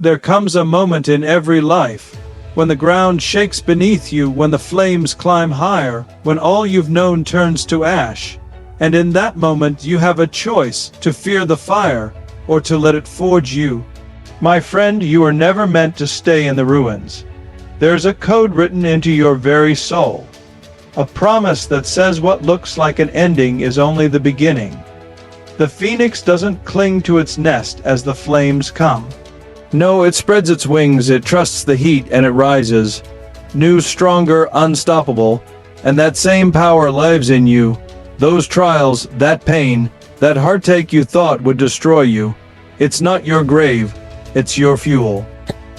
There comes a moment in every life when the ground shakes beneath you, when the flames climb higher, when all you've known turns to ash. And in that moment you have a choice: to fear the fire or to let it forge you. My friend, you are never meant to stay in the ruins. There's a code written into your very soul. A promise that says what looks like an ending is only the beginning. The phoenix doesn't cling to its nest as the flames come. No, it spreads its wings, it trusts the heat, and it rises. New, stronger, unstoppable. And that same power lives in you. Those trials, that pain, that heartache you thought would destroy you. It's not your grave, it's your fuel.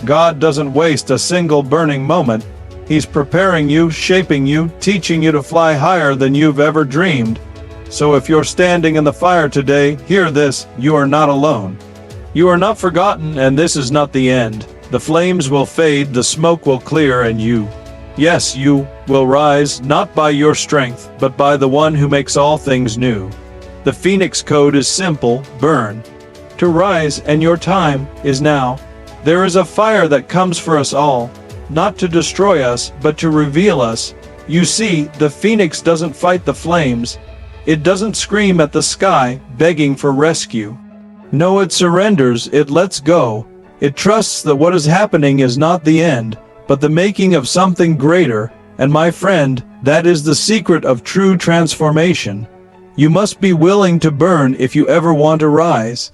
God doesn't waste a single burning moment. He's preparing you, shaping you, teaching you to fly higher than you've ever dreamed. So if you're standing in the fire today, hear this: you are not alone. You are not forgotten, and this is not the end. The flames will fade, the smoke will clear, and you, yes, you, will rise, not by your strength, but by the one who makes all things new. The Phoenix Code is simple: burn. To rise, and your time is now. There is a fire that comes for us all, not to destroy us, but to reveal us. You see, the phoenix doesn't fight the flames. It doesn't scream at the sky, begging for rescue. No, it surrenders, it lets go. It trusts that what is happening is not the end, but the making of something greater. And my friend, that is the secret of true transformation. You must be willing to burn if you ever want to rise.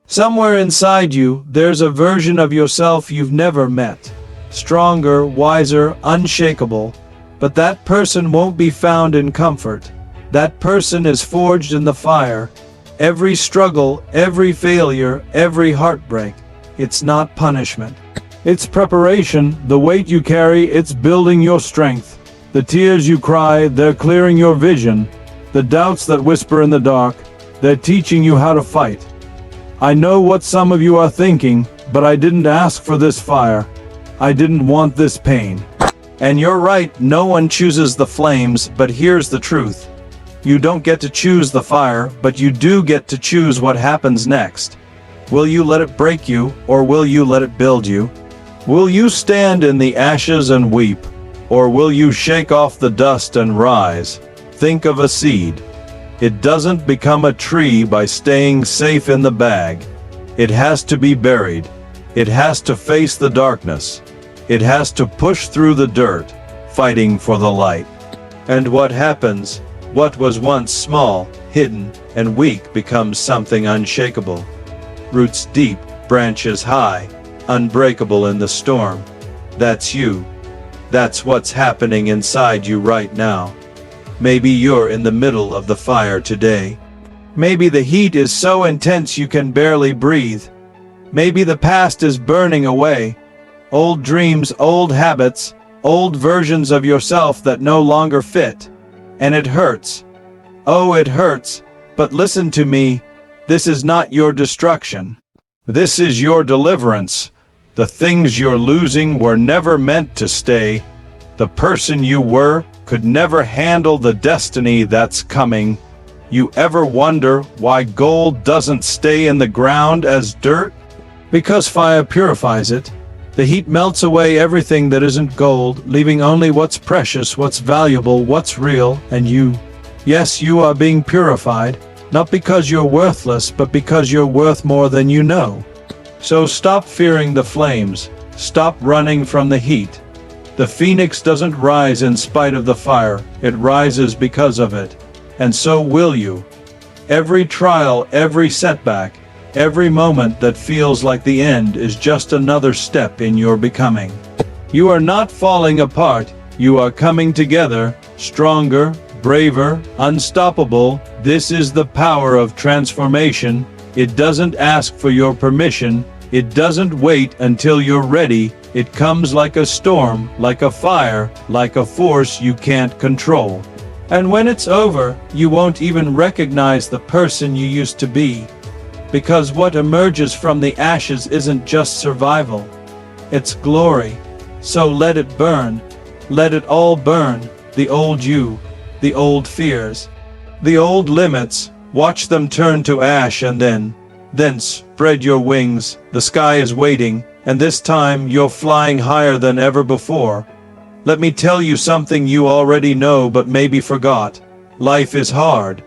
Somewhere inside you, there's a version of yourself you've never met. Stronger, wiser, unshakable. But that person won't be found in comfort. That person is forged in the fire. Every struggle, every failure, every heartbreak, it's not punishment. It's preparation. The weight you carry, it's building your strength. The tears you cry, they're clearing your vision. The doubts that whisper in the dark, they're teaching you how to fight. I know what some of you are thinking, but I didn't ask for this fire. I didn't want this pain. And you're right, no one chooses the flames, but here's the truth. You don't get to choose the fire, but you do get to choose what happens next. Will you let it break you, or will you let it build you? Will you stand in the ashes and weep, or will you shake off the dust and rise? Think of a seed. It doesn't become a tree by staying safe in the bag. It has to be buried. It has to face the darkness. It has to push through the dirt, fighting for the light. And what happens? What was once small, hidden, and weak becomes something unshakable. Roots deep, branches high, unbreakable in the storm. That's you. That's what's happening inside you right now. Maybe you're in the middle of the fire today. Maybe the heat is so intense you can barely breathe. Maybe the past is burning away. Old dreams, old habits, old versions of yourself that no longer fit. And it hurts. Oh, it hurts. But listen to me. This is not your destruction. This is your deliverance. The things you're losing were never meant to stay. The person you were could never handle the destiny that's coming. You ever wonder why gold doesn't stay in the ground as dirt? Because fire purifies it. The heat melts away everything that isn't gold, leaving only what's precious, what's valuable, what's real, and you. Yes, you are being purified, not because you're worthless, but because you're worth more than you know. So stop fearing the flames. Stop running from the heat. The phoenix doesn't rise in spite of the fire, it rises because of it. And so will you. Every trial, every setback, every moment that feels like the end is just another step in your becoming. You are not falling apart, you are coming together, stronger, braver, unstoppable. This is the power of transformation. It doesn't ask for your permission, it doesn't wait until you're ready. It comes like a storm, like a fire, like a force you can't control. And when it's over, you won't even recognize the person you used to be. Because what emerges from the ashes isn't just survival, it's glory. So let it burn. Let it all burn. The old you, the old fears, the old limits. Watch them turn to ash and then spread your wings. The sky is waiting, And this time you're flying higher than ever before. Let me tell you something you already know but maybe forgot. Life is hard.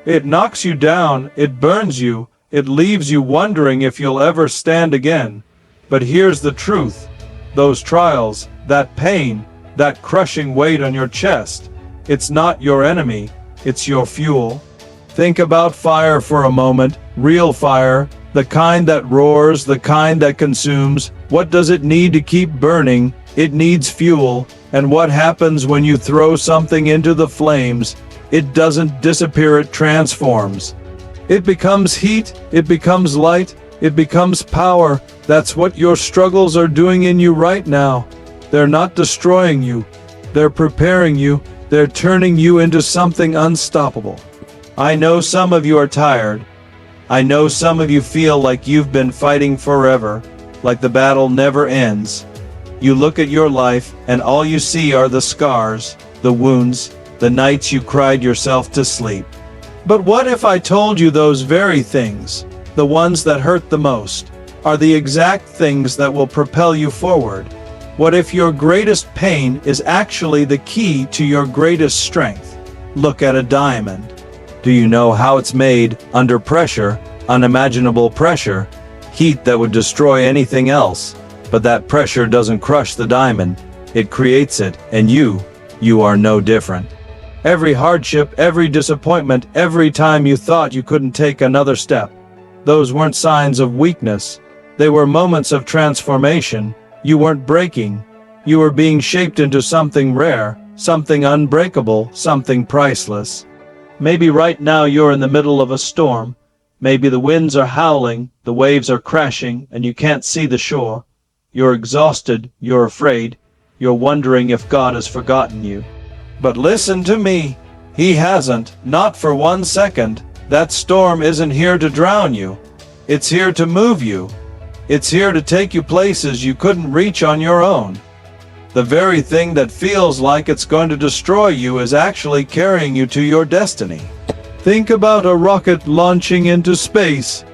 It knocks you down, it burns you, it leaves you wondering if you'll ever stand again. But here's the truth. Those trials, that pain, that crushing weight on your chest, it's not your enemy, it's your fuel. Think about fire for a moment, real fire, the kind that roars, the kind that consumes. What does it need to keep burning? It needs fuel. And what happens when you throw something into the flames? It doesn't disappear, it transforms. It becomes heat, it becomes light, it becomes power. That's what your struggles are doing in you right now. They're not destroying you. They're preparing you. They're turning you into something unstoppable. I know some of you are tired. I know some of you feel like you've been fighting forever, like the battle never ends. You look at your life and all you see are the scars, the wounds, the nights you cried yourself to sleep. But what if I told you those very things, the ones that hurt the most, are the exact things that will propel you forward? What if your greatest pain is actually the key to your greatest strength? Look at a diamond. Do you know how it's made? Under pressure, unimaginable pressure, heat that would destroy anything else. But that pressure doesn't crush the diamond, it creates it, and you are no different. Every hardship, every disappointment, every time you thought you couldn't take another step, those weren't signs of weakness. They were moments of transformation. You weren't breaking. You were being shaped into something rare, something unbreakable, something priceless. Maybe right now you're in the middle of a storm. Maybe the winds are howling, the waves are crashing, and you can't see the shore. You're exhausted, you're afraid, you're wondering if God has forgotten you. But listen to me. He hasn't, not for 1 second. That storm isn't here to drown you. It's here to move you. It's here to take you places you couldn't reach on your own. The very thing that feels like it's going to destroy you is actually carrying you to your destiny. Think about a rocket launching into space.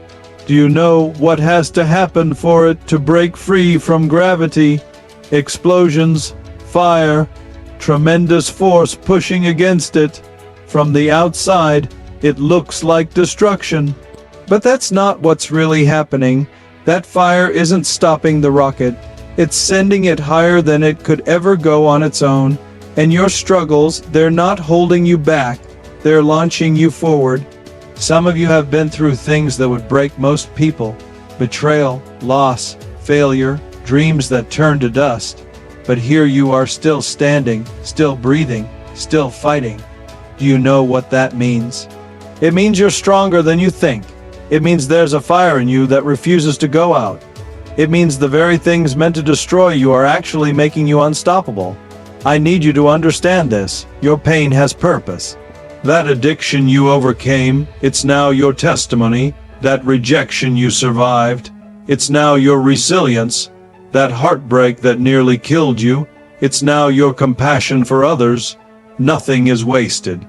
Do you know what has to happen for it to break free from gravity? Explosions, fire, tremendous force pushing against it. From the outside, it looks like destruction. But that's not what's really happening. That fire isn't stopping the rocket. It's sending it higher than it could ever go on its own. And your struggles, they're not holding you back. They're launching you forward. Some of you have been through things that would break most people. Betrayal, loss, failure, dreams that turn to dust. But here you are still standing, still breathing, still fighting. Do you know what that means? It means you're stronger than you think. It means there's a fire in you that refuses to go out. It means the very things meant to destroy you are actually making you unstoppable. I need you to understand this. Your pain has purpose. That addiction you overcame, it's now your testimony. That rejection you survived, it's now your resilience. That heartbreak that nearly killed you, it's now your compassion for others. Nothing is wasted.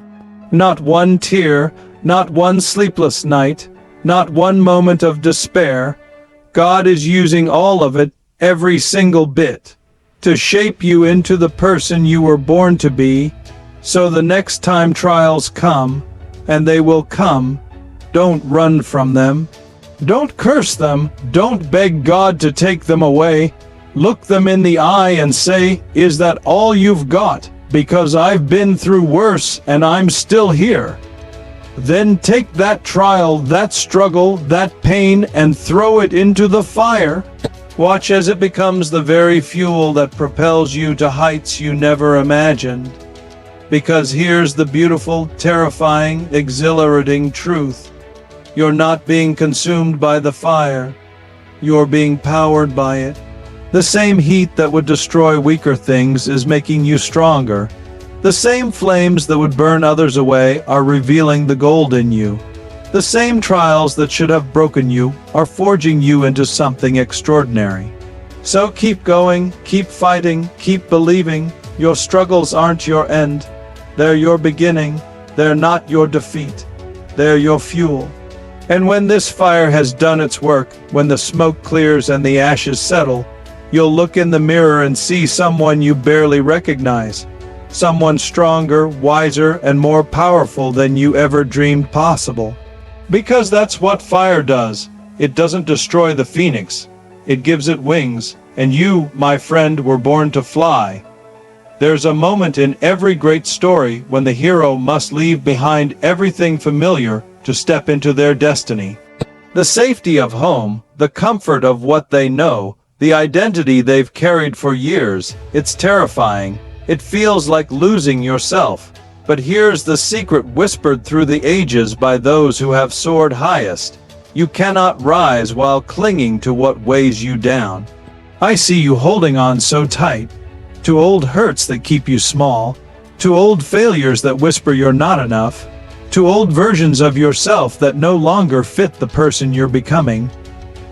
Not one tear, not one sleepless night, not one moment of despair. God is using all of it, every single bit, to shape you into the person you were born to be. So the next time trials come, and they will come, don't run from them. Don't curse them. Don't beg God to take them away. Look them in the eye and say, "Is that all you've got? Because I've been through worse and I'm still here." Then take that trial, that struggle, that pain, and throw it into the fire. Watch as it becomes the very fuel that propels you to heights you never imagined. Because here's the beautiful, terrifying, exhilarating truth. You're not being consumed by the fire. You're being powered by it. The same heat that would destroy weaker things is making you stronger. The same flames that would burn others away are revealing the gold in you. The same trials that should have broken you are forging you into something extraordinary. So keep going, keep fighting, keep believing. Your struggles aren't your end. They're your beginning. They're not your defeat. They're your fuel. And when this fire has done its work, when the smoke clears and the ashes settle, you'll look in the mirror and see someone you barely recognize. Someone stronger, wiser, and more powerful than you ever dreamed possible. Because that's what fire does. It doesn't destroy the phoenix. It gives it wings, and you, my friend, were born to fly. There's a moment in every great story when the hero must leave behind everything familiar to step into their destiny. The safety of home, the comfort of what they know, the identity they've carried for years. It's terrifying. It feels like losing yourself. But here's the secret whispered through the ages by those who have soared highest. You cannot rise while clinging to what weighs you down. I see you holding on so tight, to old hurts that keep you small, to old failures that whisper you're not enough, to old versions of yourself that no longer fit the person you're becoming.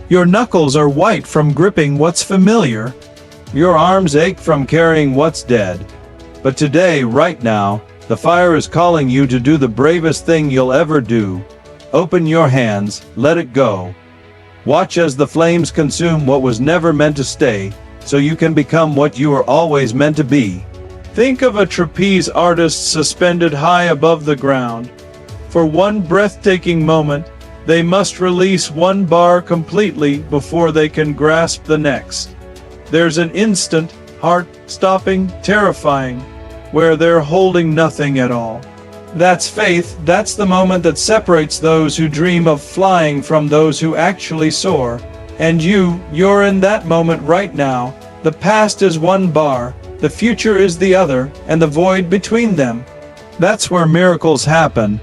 Your knuckles are white from gripping what's familiar. Your arms ache from carrying what's dead. But today, right now, the fire is calling you to do the bravest thing you'll ever do. Open your hands, let it go. Watch as the flames consume what was never meant to stay, so you can become what you were always meant to be. Think of a trapeze artist suspended high above the ground. For one breathtaking moment, they must release one bar completely before they can grasp the next. There's an instant, heart-stopping, terrifying, where they're holding nothing at all. That's faith. That's the moment that separates those who dream of flying from those who actually soar. And you're in that moment right now. The past is one bar, the future is the other, and the void between them. That's where miracles happen.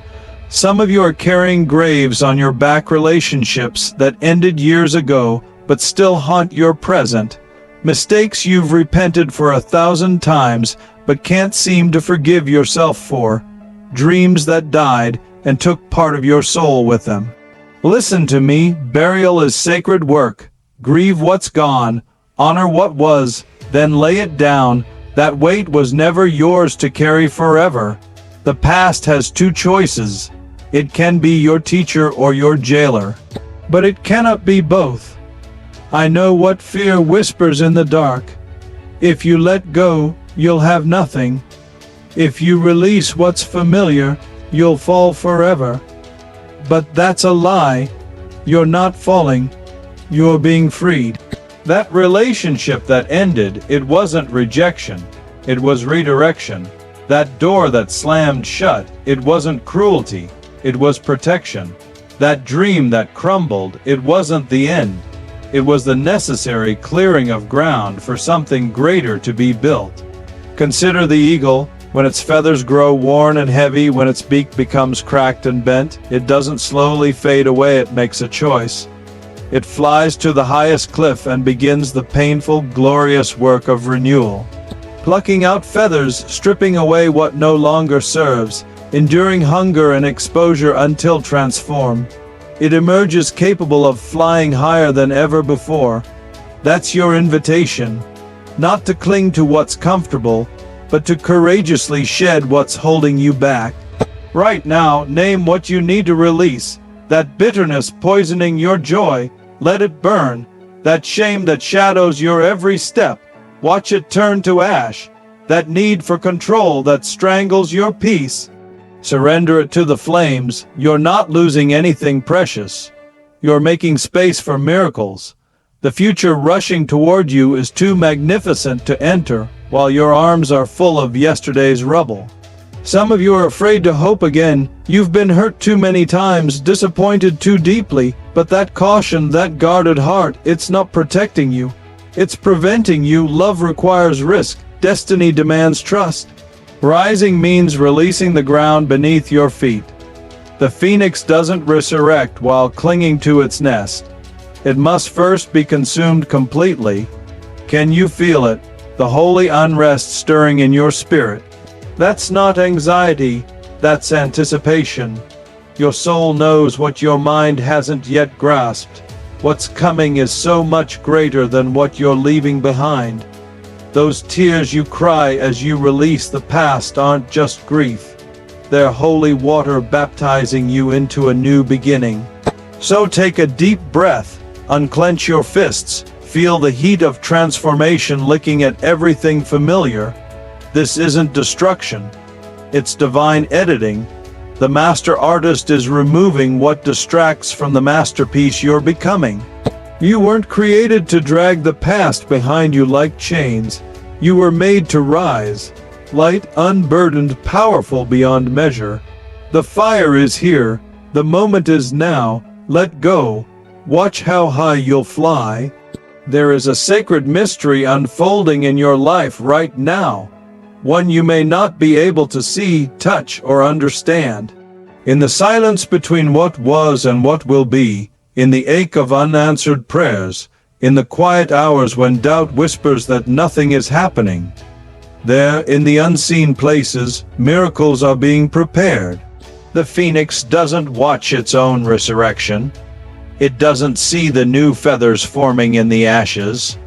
Some of you are carrying graves on your back, relationships that ended years ago but still haunt your present. Mistakes you've repented for 1,000 times but can't seem to forgive yourself for. Dreams that died and took part of your soul with them. Listen to me, burial is sacred work. Grieve what's gone, honor what was, then lay it down. That weight was never yours to carry forever. The past has two choices. It can be your teacher or your jailer. But it cannot be both. I know what fear whispers in the dark. If you let go, you'll have nothing. If you release what's familiar, you'll fall forever. But that's a lie. You're not falling. You're being freed. That relationship that ended, it wasn't rejection. It was redirection. That door that slammed shut, it wasn't cruelty. It was protection. That dream that crumbled, it wasn't the end. It was the necessary clearing of ground for something greater to be built. Consider the eagle. When its feathers grow worn and heavy, when its beak becomes cracked and bent, it doesn't slowly fade away, it makes a choice. It flies to the highest cliff and begins the painful, glorious work of renewal. Plucking out feathers, stripping away what no longer serves, enduring hunger and exposure until transformed. It emerges capable of flying higher than ever before. That's your invitation. Not to cling to what's comfortable, but to courageously shed what's holding you back. Right now, name what you need to release. That bitterness poisoning your joy, let it burn. That shame that shadows your every step, watch it turn to ash. That need for control that strangles your peace, surrender it to the flames. You're not losing anything precious. You're making space for miracles. The future rushing toward you is too magnificent to enter, while your arms are full of yesterday's rubble. Some of you are afraid to hope again. You've been hurt too many times, disappointed too deeply, but that caution, that guarded heart, it's not protecting you. It's preventing you. Love requires risk. Destiny demands trust. Rising means releasing the ground beneath your feet. The phoenix doesn't resurrect while clinging to its nest. It must first be consumed completely. Can you feel it? The holy unrest stirring in your spirit. That's not anxiety, that's anticipation. Your soul knows what your mind hasn't yet grasped. What's coming is so much greater than what you're leaving behind. Those tears you cry as you release the past aren't just grief. They're holy water baptizing you into a new beginning. So take a deep breath, unclench your fists, feel the heat of transformation licking at everything familiar. This isn't destruction. It's divine editing. The master artist is removing what distracts from the masterpiece you're becoming. You weren't created to drag the past behind you like chains. You were made to rise. Light, unburdened, powerful beyond measure. The fire is here. The moment is now. Let go. Watch how high you'll fly. There is a sacred mystery unfolding in your life right now. One you may not be able to see, touch, or understand. In the silence between what was and what will be, in the ache of unanswered prayers, in the quiet hours when doubt whispers that nothing is happening, there, in the unseen places, miracles are being prepared. The phoenix doesn't watch its own resurrection. It doesn't see the new feathers forming in the ashes.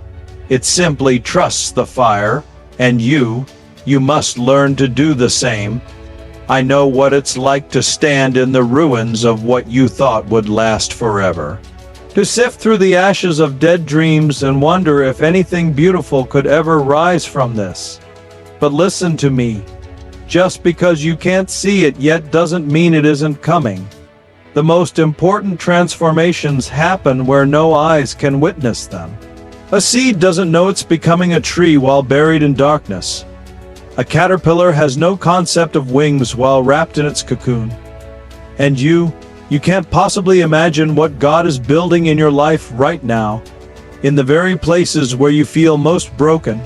It simply trusts the fire, and you must learn to do the same. I know what it's like to stand in the ruins of what you thought would last forever. To sift through the ashes of dead dreams and wonder if anything beautiful could ever rise from this. But listen to me. Just because you can't see it yet doesn't mean it isn't coming. The most important transformations happen where no eyes can witness them. A seed doesn't know it's becoming a tree while buried in darkness. A caterpillar has no concept of wings while wrapped in its cocoon. And you can't possibly imagine what God is building in your life right now, in the very places where you feel most broken.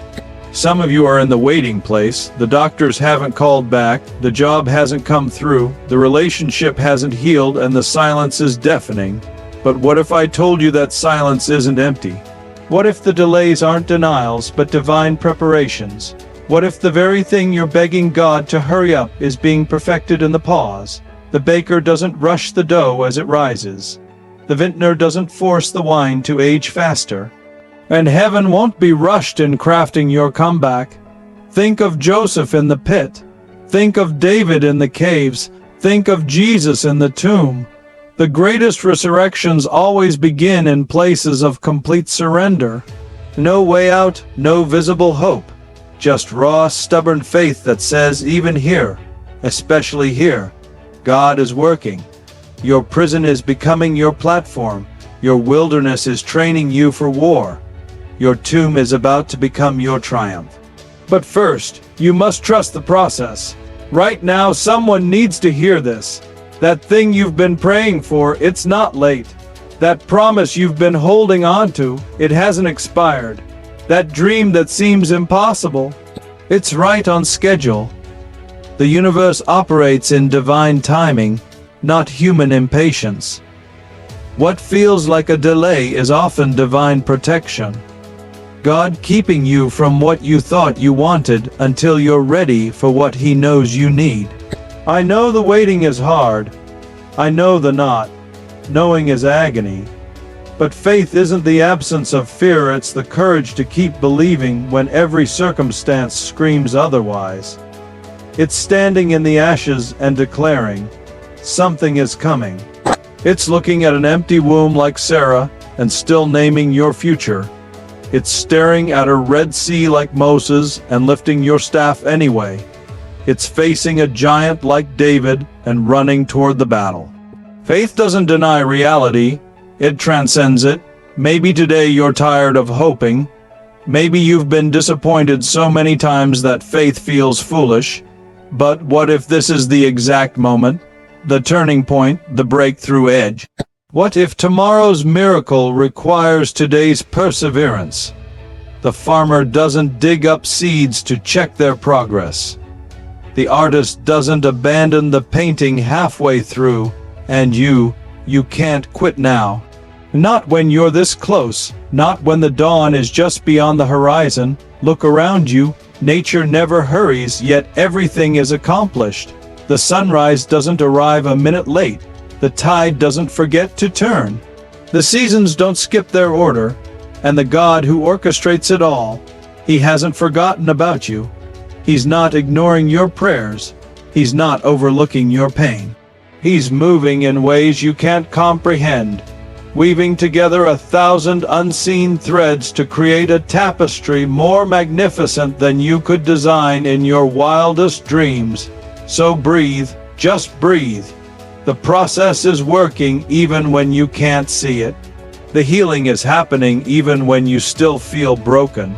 Some of you are in the waiting place. The doctors haven't called back, the job hasn't come through, the relationship hasn't healed, and the silence is deafening. But what if I told you that silence isn't empty? What if the delays aren't denials but divine preparations? What if the very thing you're begging God to hurry up is being perfected in the pause? The baker doesn't rush the dough as it rises. The vintner doesn't force the wine to age faster. And heaven won't be rushed in crafting your comeback. Think of Joseph in the pit. Think of David in the caves. Think of Jesus in the tomb. The greatest resurrections always begin in places of complete surrender. No way out, no visible hope. Just raw, stubborn faith that says, even here, especially here, God is working. Your prison is becoming your platform. Your wilderness is training you for war. Your tomb is about to become your triumph. But first, you must trust the process. Right now, someone needs to hear this. That thing you've been praying for, it's not late. That promise you've been holding on to, it hasn't expired. That dream that seems impossible, it's right on schedule. The universe operates in divine timing, not human impatience. What feels like a delay is often divine protection. God keeping you from what you thought you wanted until you're ready for what He knows you need. I know the waiting is hard. I know the not knowing is agony. But faith isn't the absence of fear, it's the courage to keep believing when every circumstance screams otherwise. It's standing in the ashes and declaring, something is coming. It's looking at an empty womb like Sarah and still naming your future. It's staring at a Red Sea like Moses and lifting your staff anyway. It's facing a giant like David and running toward the battle. Faith doesn't deny reality. It transcends it. Maybe today you're tired of hoping. Maybe you've been disappointed so many times that faith feels foolish. But what if this is the exact moment? The turning point, the breakthrough edge? What if tomorrow's miracle requires today's perseverance? The farmer doesn't dig up seeds to check their progress. The artist doesn't abandon the painting halfway through, and you can't quit now. Not when you're this close, not when the dawn is just beyond the horizon. Look around you, nature never hurries, yet everything is accomplished. The sunrise doesn't arrive a minute late. The tide doesn't forget to turn. The seasons don't skip their order, and the God who orchestrates it all, He hasn't forgotten about you. He's not ignoring your prayers. He's not overlooking your pain. He's moving in ways you can't comprehend, weaving together 1,000 unseen threads to create a tapestry more magnificent than you could design in your wildest dreams. So breathe, just breathe. The process is working even when you can't see it. The healing is happening even when you still feel broken.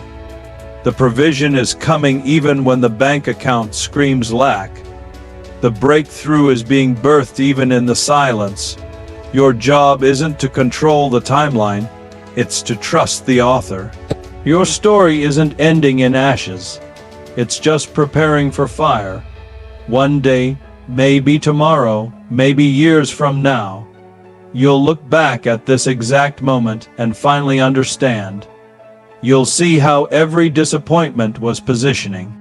The provision is coming even when the bank account screams lack. The breakthrough is being birthed even in the silence. Your job isn't to control the timeline, it's to trust the author. Your story isn't ending in ashes. It's just preparing for fire. One day, maybe tomorrow, maybe years from now, you'll look back at this exact moment and finally understand. You'll see how every disappointment was positioning.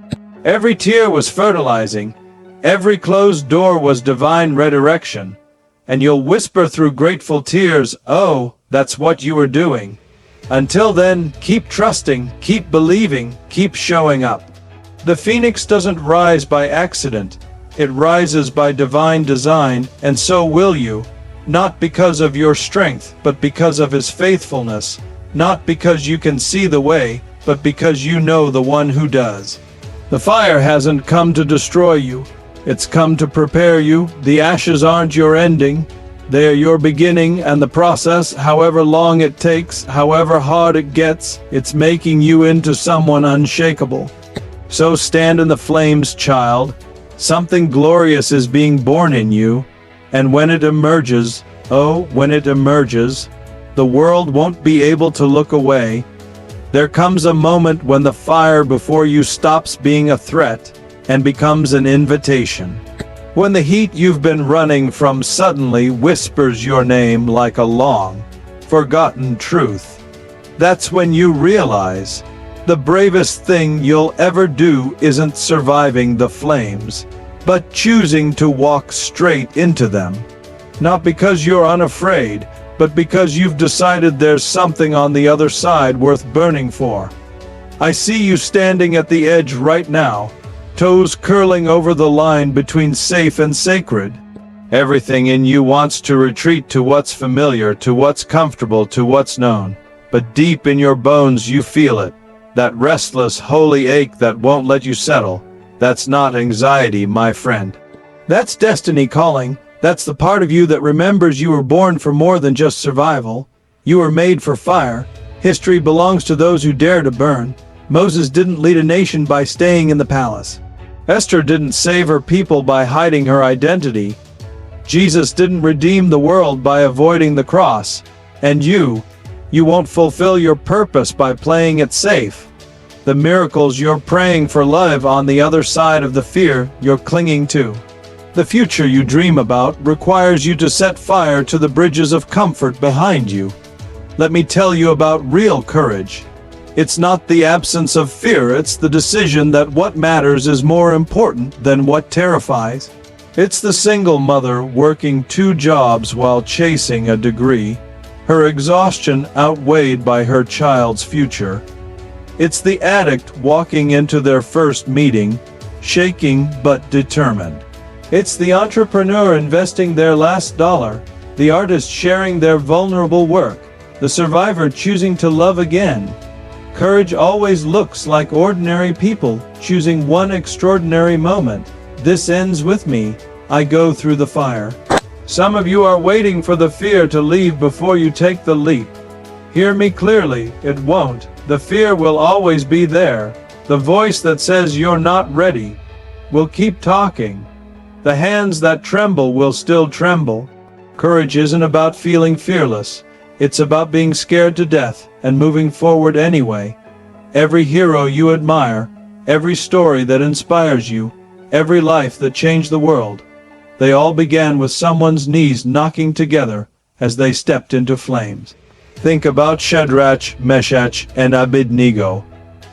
Every tear was fertilizing. Every closed door was divine redirection. And you'll whisper through grateful tears, "Oh, that's what you were doing." Until then, keep trusting, keep believing, keep showing up. The phoenix doesn't rise by accident. It rises by divine design, and so will you. Not because of your strength, but because of his faithfulness. Not because you can see the way, but because you know the one who does. The fire hasn't come to destroy you. It's come to prepare you. The ashes aren't your ending. They are your beginning, and the process, however long it takes, however hard it gets, it's making you into someone unshakable. So stand in the flames, child. Something glorious is being born in you, and when it emerges, oh, when it emerges, the world won't be able to look away. There comes a moment when the fire before you stops being a threat and becomes an invitation. When the heat you've been running from suddenly whispers your name like a long, forgotten truth. That's when you realize the bravest thing you'll ever do isn't surviving the flames, but choosing to walk straight into them. Not because you're unafraid, but because you've decided there's something on the other side worth burning for. I see you standing at the edge right now, toes curling over the line between safe and sacred. Everything in you wants to retreat to what's familiar, to what's comfortable, to what's known. But deep in your bones you feel it, that restless, holy ache that won't let you settle. That's not anxiety, my friend. That's destiny calling. That's the part of you that remembers you were born for more than just survival. You were made for fire. History belongs to those who dare to burn. Moses didn't lead a nation by staying in the palace. Esther didn't save her people by hiding her identity. Jesus didn't redeem the world by avoiding the cross. And you won't fulfill your purpose by playing it safe. The miracles you're praying for live on the other side of the fear you're clinging to. The future you dream about requires you to set fire to the bridges of comfort behind you. Let me tell you about real courage. It's not the absence of fear, it's the decision that what matters is more important than what terrifies. It's the single mother working 2 jobs while chasing a degree, her exhaustion outweighed by her child's future. It's the addict walking into their first meeting, shaking but determined. It's the entrepreneur investing their last dollar, the artist sharing their vulnerable work, the survivor choosing to love again. Courage always looks like ordinary people choosing one extraordinary moment. This ends with me. I go through the fire. Some of you are waiting for the fear to leave before you take the leap. Hear me clearly, it won't. The fear will always be there. The voice that says you're not ready will keep talking. The hands that tremble will still tremble. Courage isn't about feeling fearless. It's about being scared to death and moving forward anyway. Every hero you admire, every story that inspires you, every life that changed the world, they all began with someone's knees knocking together as they stepped into flames. Think about Shadrach, Meshach, and Abednego.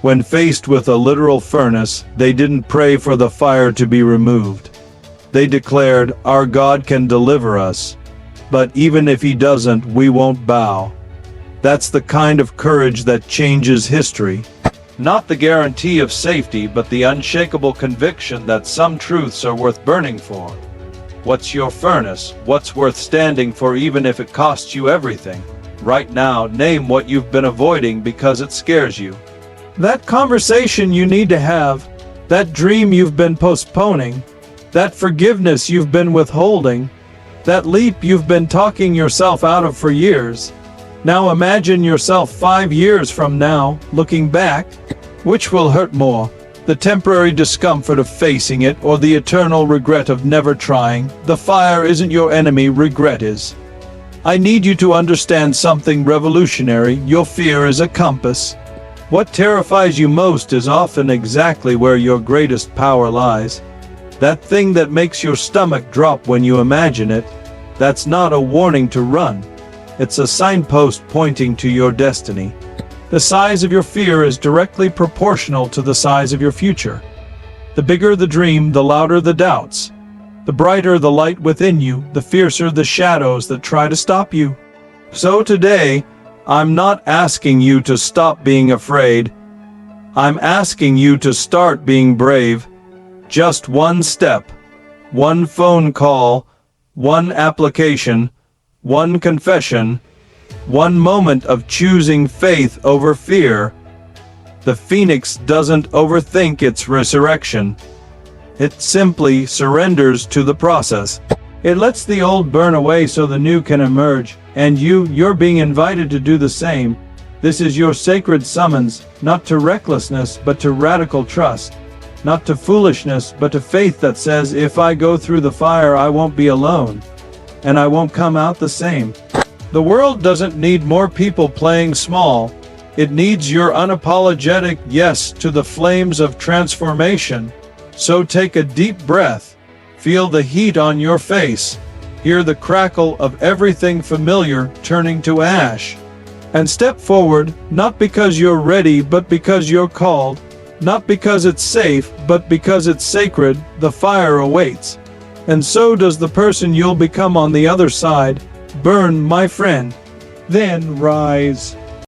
When faced with a literal furnace, they didn't pray for the fire to be removed. They declared, "Our God can deliver us. But even if he doesn't, we won't bow." That's the kind of courage that changes history. Not the guarantee of safety, but the unshakable conviction that some truths are worth burning for. What's your furnace? What's worth standing for even if it costs you everything? Right now, name what you've been avoiding because it scares you. That conversation you need to have, that dream you've been postponing, that forgiveness you've been withholding, that leap you've been talking yourself out of for years. Now imagine yourself 5 years from now, looking back. Which will hurt more? The temporary discomfort of facing it, or the eternal regret of never trying? The fire isn't your enemy, regret is. I need you to understand something revolutionary. Your fear is a compass. What terrifies you most is often exactly where your greatest power lies. That thing that makes your stomach drop when you imagine it, that's not a warning to run. It's a signpost pointing to your destiny. The size of your fear is directly proportional to the size of your future. The bigger the dream, the louder the doubts. The brighter the light within you, the fiercer the shadows that try to stop you. So today, I'm not asking you to stop being afraid. I'm asking you to start being brave. Just one step, one phone call, one application, one confession, one moment of choosing faith over fear. The phoenix doesn't overthink its resurrection. It simply surrenders to the process. It lets the old burn away so the new can emerge, and you're being invited to do the same. This is your sacred summons, not to recklessness but to radical trust, not to foolishness but to faith that says, if I go through the fire I won't be alone, and I won't come out the same. The world doesn't need more people playing small. It needs your unapologetic yes to the flames of transformation. So take a deep breath, feel the heat on your face, hear the crackle of everything familiar turning to ash, and step forward, not because you're ready but because you're called, not because it's safe but because it's sacred. The fire awaits, and so does the person you'll become on the other side. Burn, my friend, then rise.